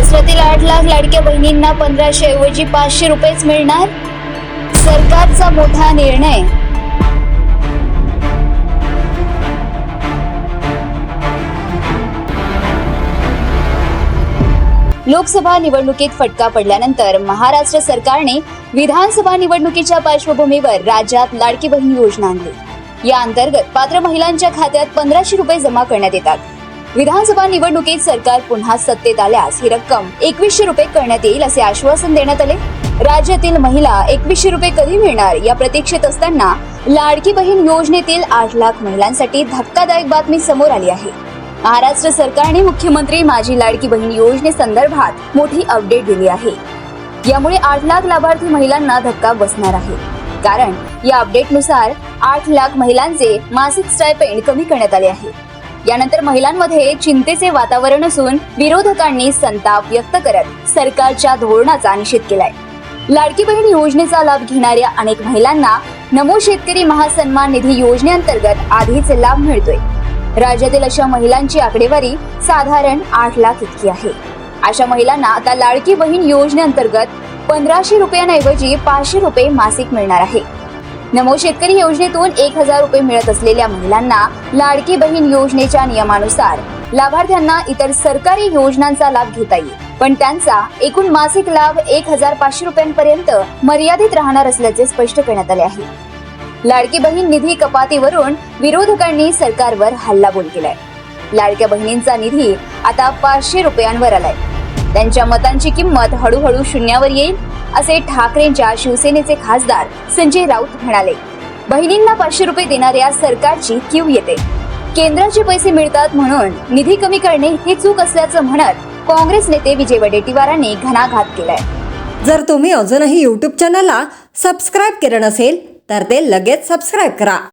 महाराष्ट्रातील 8 लाख लाडक्या बहिणींना 1500 ऐवजी 500 रुपयेच मिळणार. सरकारचा मोठा निर्णय. लोकसभा निवडणुकीत फटका पडल्यानंतर महाराष्ट्र सरकारने विधानसभा निवडणुकीच्या पार्श्वभूमीवर राज्यात लाडकी बहीण योजना आणली. या अंतर्गत पात्र महिलांच्या खात्यात 1500 रुपये जमा करण्यात येतात. विधानसभा निवडणुकीत सरकार पुन्हा सत्तेत आल्यास ही रक्कम 2100 रुपये करण्यात येईल असे आश्वासन देण्यात आले. राज्यातील महिला 2100 रुपये कधी मिळणार या प्रतीक्षेत असताना लाडकी बहीण योजनेतील 8 लाख महिलांसाठी धक्कादायक बातमी समोर आली आहे. महाराष्ट्र सरकारने मुख्यमंत्री माझी लाडकी बहीण योजनेसंदर्भात मोठी अपडेट दिली आहे. यामुळे 8 लाख लाभार्थी महिलांना धक्का बसणार आहे. कारण या अपडेटनुसार 8 लाख महिलांचे मासिक स्टायपेंड कमी करण्यात आले आहे. यानंतर महिलांमध्ये चिंतेचे वातावरण असून विरोधकांनी संताप व्यक्त करत सरकारच्या धोरणाचा निषेध केलाय. लाडकी बहीण योजनेचा लाभ घेणाऱ्या अनेक महिलांना नमो शेतकरी महासन्मान निधी योजनेअंतर्गत आधीच लाभ मिळतोय. राज्यातील अशा महिलांची आकडेवारी साधारण 8 लाख इतकी आहे. अशा महिलांना आता लाडकी बहीण योजनेअंतर्गत 1500 रुपयांऐवजी 500 रुपये मासिक मिळणार आहे. नमो शेतकरी योजनेतून 1000 रुपये मिळत असलेल्या महिलांना लाडकी बहीण योजनेच्या नियमानुसार लाभार्थ्यांना इतर सरकारी योजनांचा लाभ घेता येईल, पण त्यांचा एकूण मासिक लाभ 1500 रुपयांपर्यंत मर्यादित राहणार असल्याचे स्पष्ट करण्यात आले आहे. लाडकी बहीण निधी कपातीवरून विरोधकांनी सरकारवर हल्लाबोल केलाय. लाडक्या बहिणींचा निधी आता 500 रुपयांवर आलाय. त्यांच्या मतांची किंमत हळूहळू शून्यावर येईल असे ठाकरेंच्या शिवसेनेचे खासदार संजय राऊत म्हणाले. बहिणींना 500 रुपये देणाऱ्या सरकारची कीव येते. केंद्राचे पैसे मिळतात म्हणून निधी कमी करणे हे चूक असल्याचं म्हणत काँग्रेस नेते विजय वडेट्टीवारांनी घणाघात केलाय. जर तुम्ही अजूनही YouTube चॅनलला सबस्क्राईब केलं नसेल तर ते लगेच सबस्क्राईब करा.